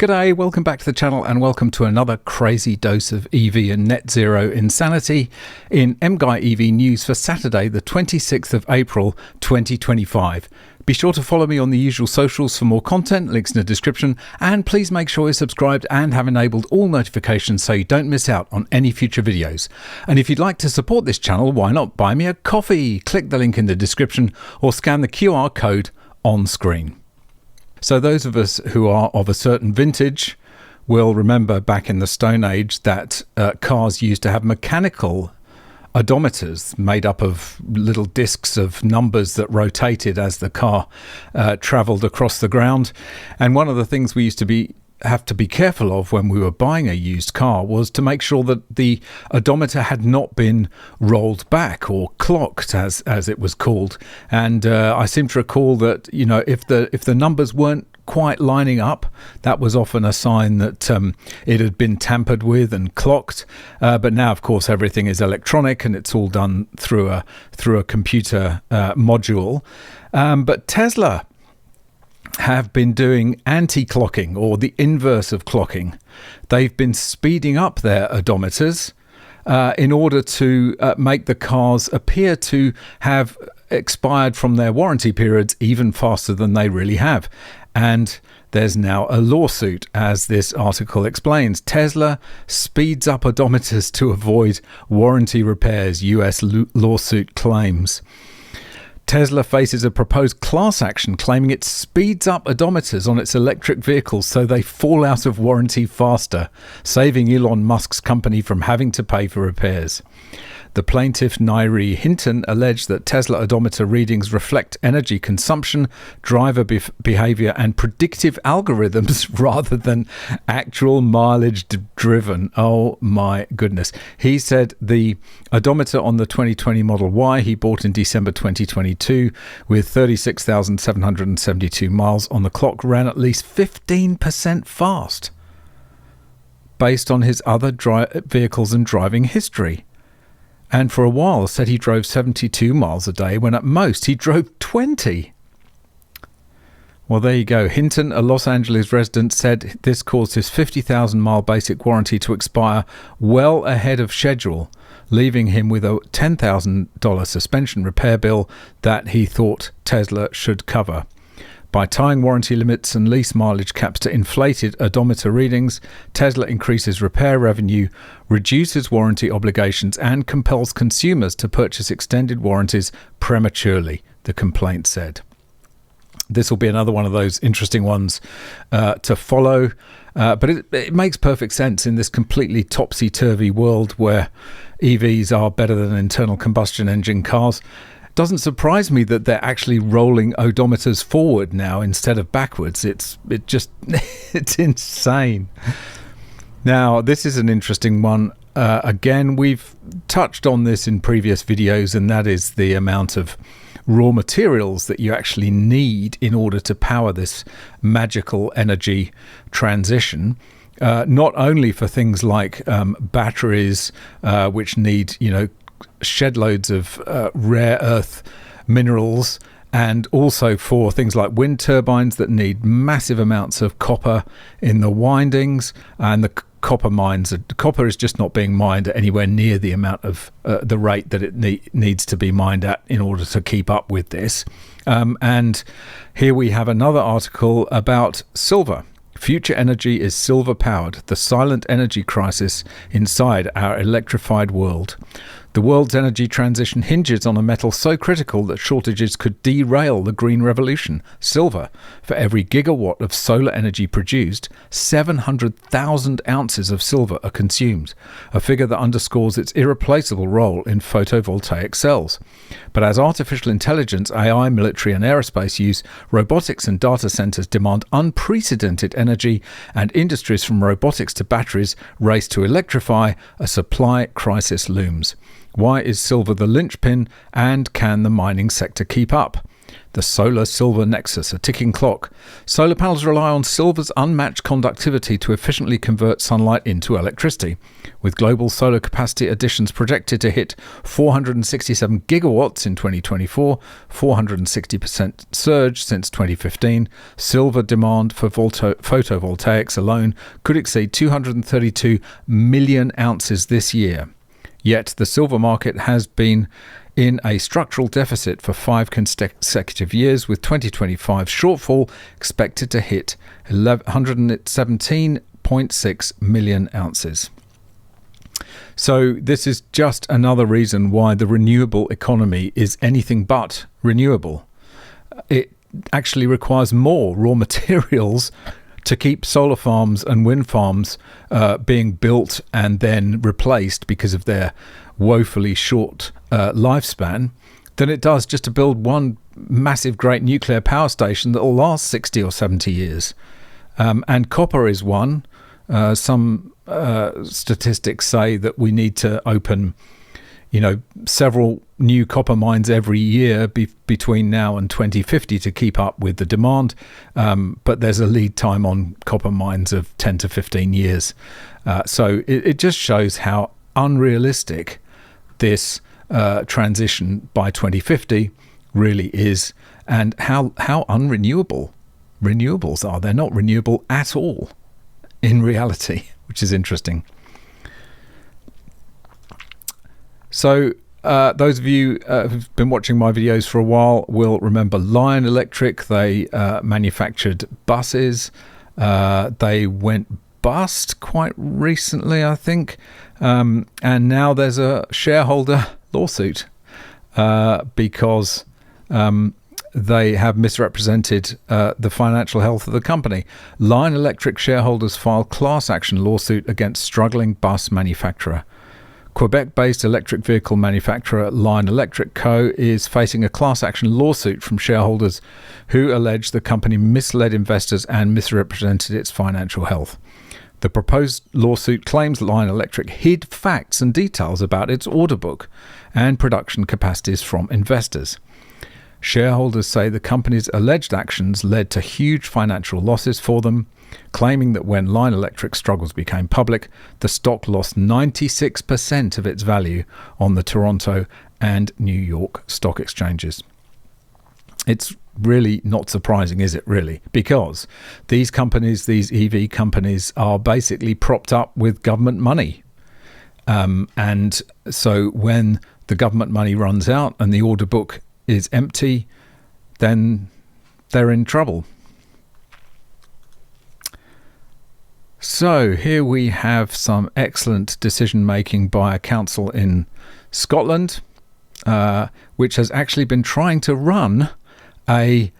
G'day, welcome back to the channel and welcome to another crazy dose of EV and net zero insanity in MGUY EV news for Saturday the 26th of April 2025. Be sure to follow me on the usual socials for more content, links in the description, and please make sure you're subscribed and have enabled all notifications so you don't miss out on any future videos. And if you'd like to support this channel, why not buy me a coffee? Click the link in the description or scan the QR code on screen. So those of us who are of a certain vintage will remember back in the Stone Age that cars used to have mechanical odometers made up of little discs of numbers that rotated as the car travelled across the ground. And one of the things we used to have to be careful of when we were buying a used car was to make sure that the odometer had not been rolled back or clocked, as it was called. And I seem to recall that, you know, if the numbers weren't quite lining up, that was often a sign that it had been tampered with and clocked. But now, of course, everything is electronic and it's all done through a computer module. But Tesla have been doing anti-clocking, or the inverse of clocking. They've been speeding up their odometers in order to make the cars appear to have expired from their warranty periods even faster than they really have. And there's now a lawsuit, as this article explains. Tesla speeds up odometers to avoid warranty repairs, US lawsuit claims. Tesla faces a proposed class action claiming it speeds up odometers on its electric vehicles so they fall out of warranty faster, saving Elon Musk's company from having to pay for repairs. The plaintiff, Nairi Hinton, alleged that Tesla odometer readings reflect energy consumption, driver behavior, and predictive algorithms rather than actual mileage driven. Oh my goodness. He said the odometer on the 2020 Model Y he bought in December 2022 with 36,772 miles on the clock ran at least 15% fast based on his other vehicles and driving history. And for a while said he drove 72 miles a day when at most he drove 20. Well, there you go. Hinton, a Los Angeles resident, said this caused his 50,000 mile basic warranty to expire well ahead of schedule, leaving him with a $10,000 suspension repair bill that he thought Tesla should cover. By tying warranty limits and lease mileage caps to inflated odometer readings, Tesla increases repair revenue, reduces warranty obligations, and compels consumers to purchase extended warranties prematurely, the complaint said. This will be another one of those interesting ones to follow, but it makes perfect sense in this completely topsy-turvy world where EVs are better than internal combustion engine cars. Doesn't surprise me that they're actually rolling odometers forward now instead of backwards. It's insane. Now, this is an interesting one. Again, we've touched on this in previous videos, and that is the amount of raw materials that you actually need in order to power this magical energy transition. Not only for things like batteries, which need, shed loads of rare earth minerals, and also for things like wind turbines that need massive amounts of copper in the windings, and the copper is just not being mined at anywhere near the amount of the rate that it needs to be mined at in order to keep up with this. And here we have another article about silver. Future energy is silver powered, the silent energy crisis inside our electrified world. The world's energy transition hinges on a metal so critical that shortages could derail the green revolution, silver. For every gigawatt of solar energy produced, 700,000 ounces of silver are consumed, a figure that underscores its irreplaceable role in photovoltaic cells. But as artificial intelligence, AI, military and aerospace use, robotics and data centers demand unprecedented energy, and industries from robotics to batteries race to electrify, a supply crisis looms. Why is silver the linchpin, and can the mining sector keep up? The solar-silver nexus, a ticking clock. Solar panels rely on silver's unmatched conductivity to efficiently convert sunlight into electricity. With global solar capacity additions projected to hit 467 gigawatts in 2024, 460% surge since 2015, silver demand for photovoltaics alone could exceed 232 million ounces this year. Yet the silver market has been in a structural deficit for 5 consecutive years, with 2025 shortfall expected to hit 117.6 million ounces. So this is just another reason why the renewable economy is anything but renewable. It actually requires more raw materials to keep solar farms and wind farms being built and then replaced because of their woefully short lifespan than it does just to build one massive great nuclear power station that will last 60 or 70 years. And copper is one. Some statistics say that we need to open, several new copper mines every year between now and 2050 to keep up with the demand. But there's a lead time on copper mines of 10 to 15 years. So it just shows how unrealistic this transition by 2050 really is, and how unrenewable renewables are. They're not renewable at all in reality, which is interesting. So those of you who've been watching my videos for a while will remember Lion Electric. They manufactured buses. They went bust quite recently, I think. And now there's a shareholder lawsuit because they have misrepresented the financial health of the company. Lion Electric shareholders filed class action lawsuit against struggling bus manufacturer. Quebec-based electric vehicle manufacturer Lion Electric Co. is facing a class action lawsuit from shareholders who allege the company misled investors and misrepresented its financial health. The proposed lawsuit claims Lion Electric hid facts and details about its order book and production capacities from investors. Shareholders say the company's alleged actions led to huge financial losses for them, claiming that when Lion Electric's struggles became public, the stock lost 96% of its value on the Toronto and New York stock exchanges. It's really not surprising, is it really? Because these companies, these EV companies, are basically propped up with government money. And so when the government money runs out and the order book is empty, then they're in trouble. So here we have some excellent decision making by a council in Scotland, which has actually been trying to run a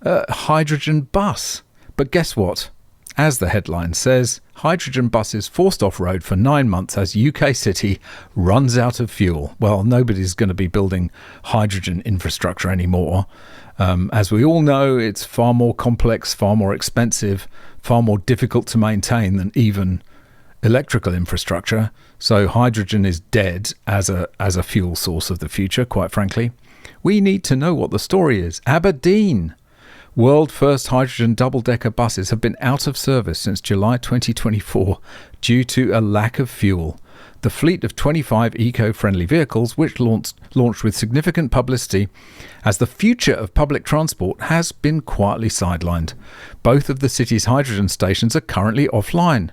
hydrogen bus. But guess what? As the headline says, hydrogen buses forced off-road for 9 months as UK city runs out of fuel. Well, nobody's going to be building hydrogen infrastructure anymore. As we all know, it's far more complex, far more expensive, far more difficult to maintain than even electrical infrastructure. So hydrogen is dead as a fuel source of the future, quite frankly. We need to know what the story is. Aberdeen. World first hydrogen double-decker buses have been out of service since July 2024 due to a lack of fuel. The fleet of 25 eco-friendly vehicles, which launched with significant publicity as the future of public transport, has been quietly sidelined. Both of the city's hydrogen stations are currently offline,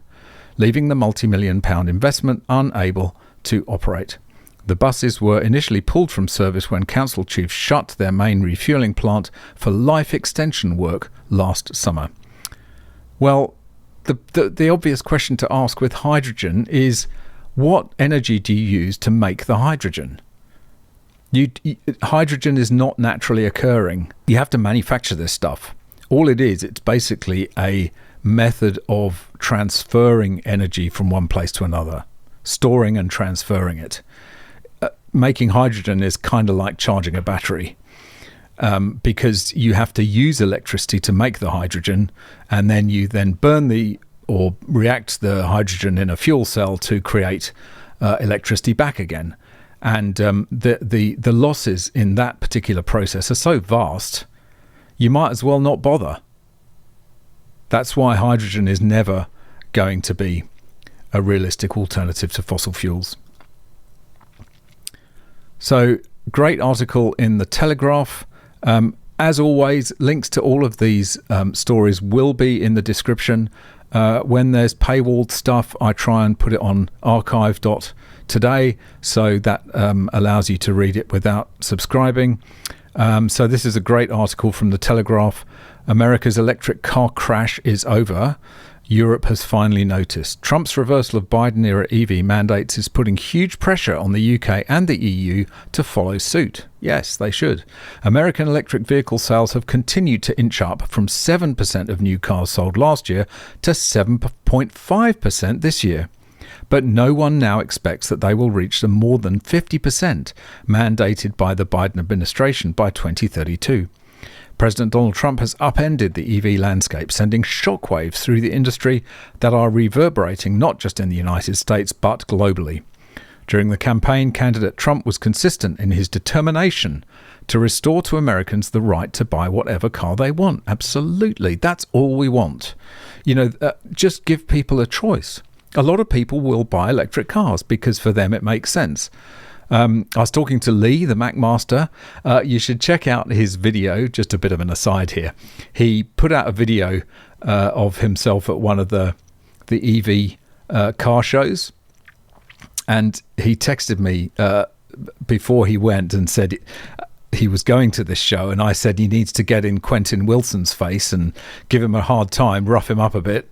leaving the multi-million-pound investment unable to operate. The buses were initially pulled from service when council chiefs shut their main refuelling plant for life extension work last summer. Well, the obvious question to ask with hydrogen is, what energy do you use to make the hydrogen? Hydrogen is not naturally occurring. You have to manufacture this stuff. All it is, it's basically a method of transferring energy from one place to another, storing and transferring it. Making hydrogen is kind of like charging a battery, because you have to use electricity to make the hydrogen, and then you burn or react the hydrogen in a fuel cell to create electricity back again. And the losses in that particular process are so vast, you might as well not bother. That's why hydrogen is never going to be a realistic alternative to fossil fuels. So, great article in the Telegraph. As always, links to all of these stories will be in the description. When there's paywalled stuff, I try and put it on archive.today, so that allows you to read it without subscribing. So this is a great article from the Telegraph. America's electric car crash is over. Europe has finally noticed. Trump's reversal of Biden-era EV mandates is putting huge pressure on the UK and the EU to follow suit. Yes, they should. American electric vehicle sales have continued to inch up from 7% of new cars sold last year to 7.5% this year. But no one now expects that they will reach the more than 50% mandated by the Biden administration by 2032. President Donald Trump has upended the EV landscape, sending shockwaves through the industry that are reverberating not just in the United States but globally. During the campaign, candidate Trump was consistent in his determination to restore to Americans the right to buy whatever car they want. Absolutely. That's all we want. Just give people a choice. A lot of people will buy electric cars because for them it makes sense. I was talking to Lee, the Mac Master. You should check out his video. Just a bit of an aside here. He put out a video of himself at one of the EV car shows. And he texted me before he went and said he was going to this show. And I said he needs to get in Quentin Wilson's face and give him a hard time, rough him up a bit.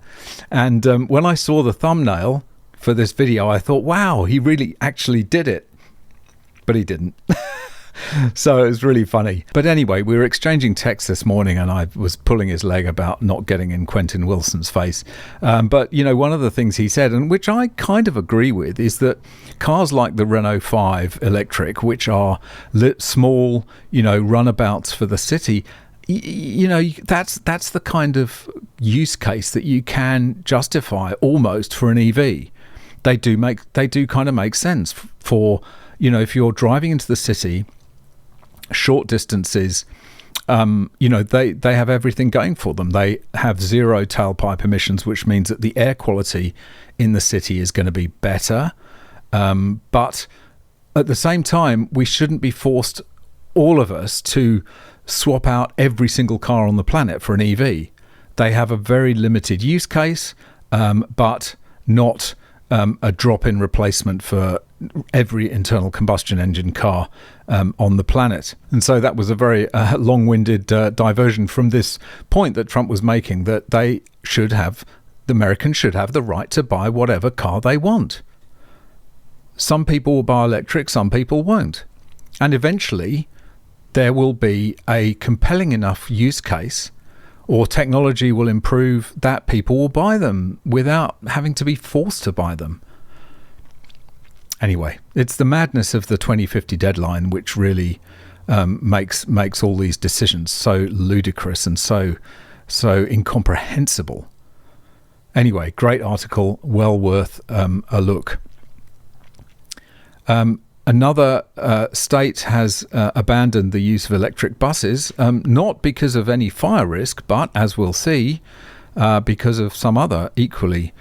And when I saw the thumbnail for this video, I thought, wow, he really actually did it. But he didn't. So it was really funny. But anyway, we were exchanging texts this morning and I was pulling his leg about not getting in Quentin Wilson's face. But, one of the things he said, and which I kind of agree with, is that cars like the Renault 5 electric, which are small, runabouts for the city, that's the kind of use case that you can justify almost for an EV. They do kind of make sense for... if you're driving into the city, short distances, they have everything going for them. They have zero tailpipe emissions, which means that the air quality in the city is going to be better. But at the same time, we shouldn't be forced, all of us, to swap out every single car on the planet for an EV. They have a very limited use case, but not a drop-in replacement for every internal combustion engine car on the planet. And so that was a very long-winded diversion from this point that Trump was making, that the Americans should have the right to buy whatever car they want. Some people will buy electric, some people won't. And eventually there will be a compelling enough use case, or technology will improve, that people will buy them without having to be forced to buy them. Anyway, it's the madness of the 2050 deadline which really makes all these decisions so ludicrous and so incomprehensible. Anyway, great article, well worth a look. Another state has abandoned the use of electric buses, not because of any fire risk, but, as we'll see, because of some other equally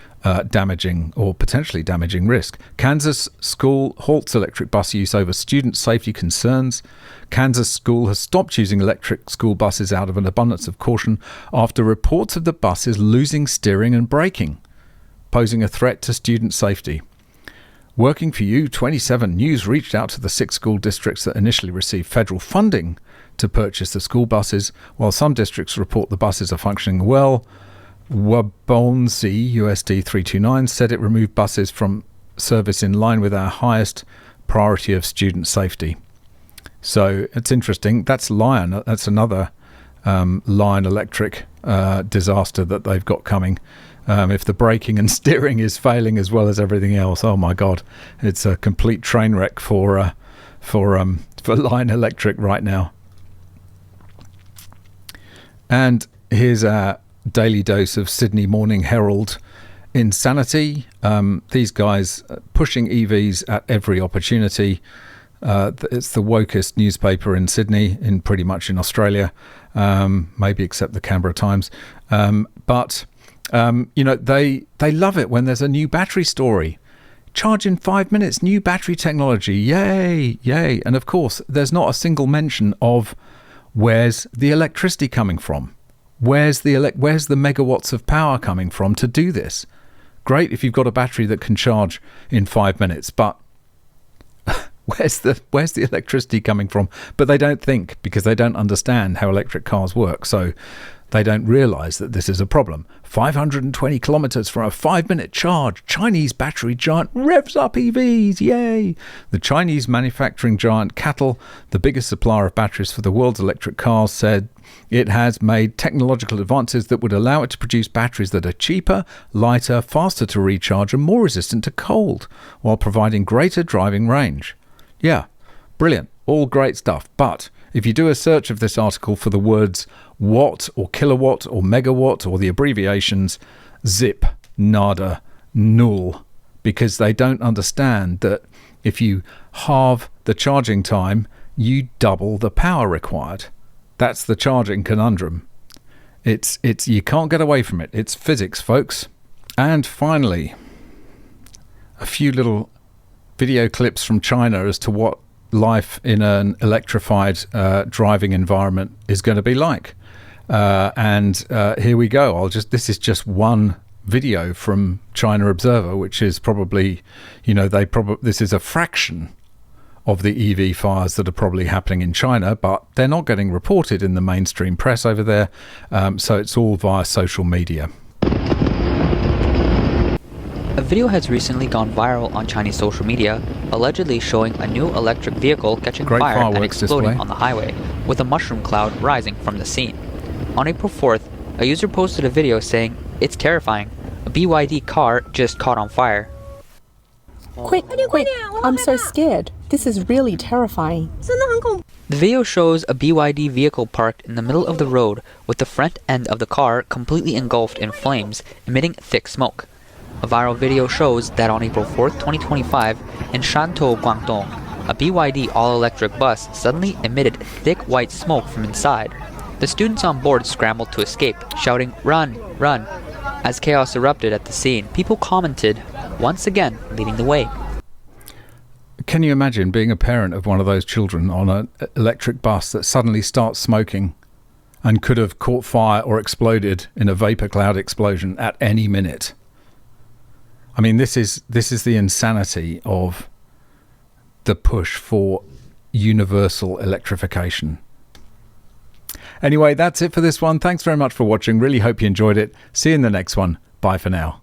damaging or potentially damaging risk. Kansas school halts electric bus use over student safety concerns. Kansas school has stopped using electric school buses out of an abundance of caution after reports of the buses losing steering and braking, posing a threat to student safety. Working for You 27 News reached out to the 6 school districts that initially received federal funding to purchase the school buses. While some districts report the buses are functioning well, Wabonzi USD 329 said it removed buses from service in line with our highest priority of student safety. So it's interesting. That's Lion. That's another Lion Electric disaster that they've got coming. If the braking and steering is failing as well as everything else, oh my God, it's a complete train wreck for Lion Electric right now. And here's our daily dose of Sydney Morning Herald insanity. These guys pushing EVs at every opportunity. It's the wokest newspaper in Sydney, in pretty much in Australia, maybe except the Canberra Times. But they love it when there's a new battery story. Charge in 5 minutes, new battery technology, yay, yay. And of course, there's not a single mention of where's the electricity coming from? Where's the megawatts of power coming from to do this? Great if you've got a battery that can charge in 5 minutes, but where's the electricity coming from? But they don't think, because they don't understand how electric cars work. So they don't realize that this is a problem. 520 kilometers for a 5-minute charge. Chinese battery giant revs up EVs. Yay! The Chinese manufacturing giant CATL, the biggest supplier of batteries for the world's electric cars, said it has made technological advances that would allow it to produce batteries that are cheaper, lighter, faster to recharge, and more resistant to cold, while providing greater driving range. Yeah, brilliant. All great stuff. But if you do a search of this article for the words watt or kilowatt or megawatt or the abbreviations, zip, nada, null, because they don't understand that if you halve the charging time, you double the power required. That's the charging conundrum. It's you can't get away from it. It's physics, folks. And finally, a few little video clips from China as to what life in an electrified driving environment is going to be like. And here we go. This is just one video from China Observer, which is probably, this is a fraction of the EV fires that are probably happening in China, but they're not getting reported in the mainstream press over there. So it's all via social media. A video has recently gone viral on Chinese social media, allegedly showing a new electric vehicle catching fire and exploding on the highway, with a mushroom cloud rising from the scene. On April 4th, a user posted a video saying, "It's terrifying. A BYD car just caught on fire." Quick, I'm so scared. This is really terrifying. The video shows a BYD vehicle parked in the middle of the road with the front end of the car completely engulfed in flames, emitting thick smoke. A viral video shows that on April 4th, 2025, in Shantou, Guangdong, a BYD all-electric bus suddenly emitted thick white smoke from inside. The students on board scrambled to escape, shouting, "Run, run!" As chaos erupted at the scene, people commented, once again leading the way. Can you imagine being a parent of one of those children on an electric bus that suddenly starts smoking and could have caught fire or exploded in a vapor cloud explosion at any minute? I mean, this is the insanity of the push for universal electrification. Anyway, that's it for this one. Thanks very much for watching. Really hope you enjoyed it. See you in the next one. Bye for now.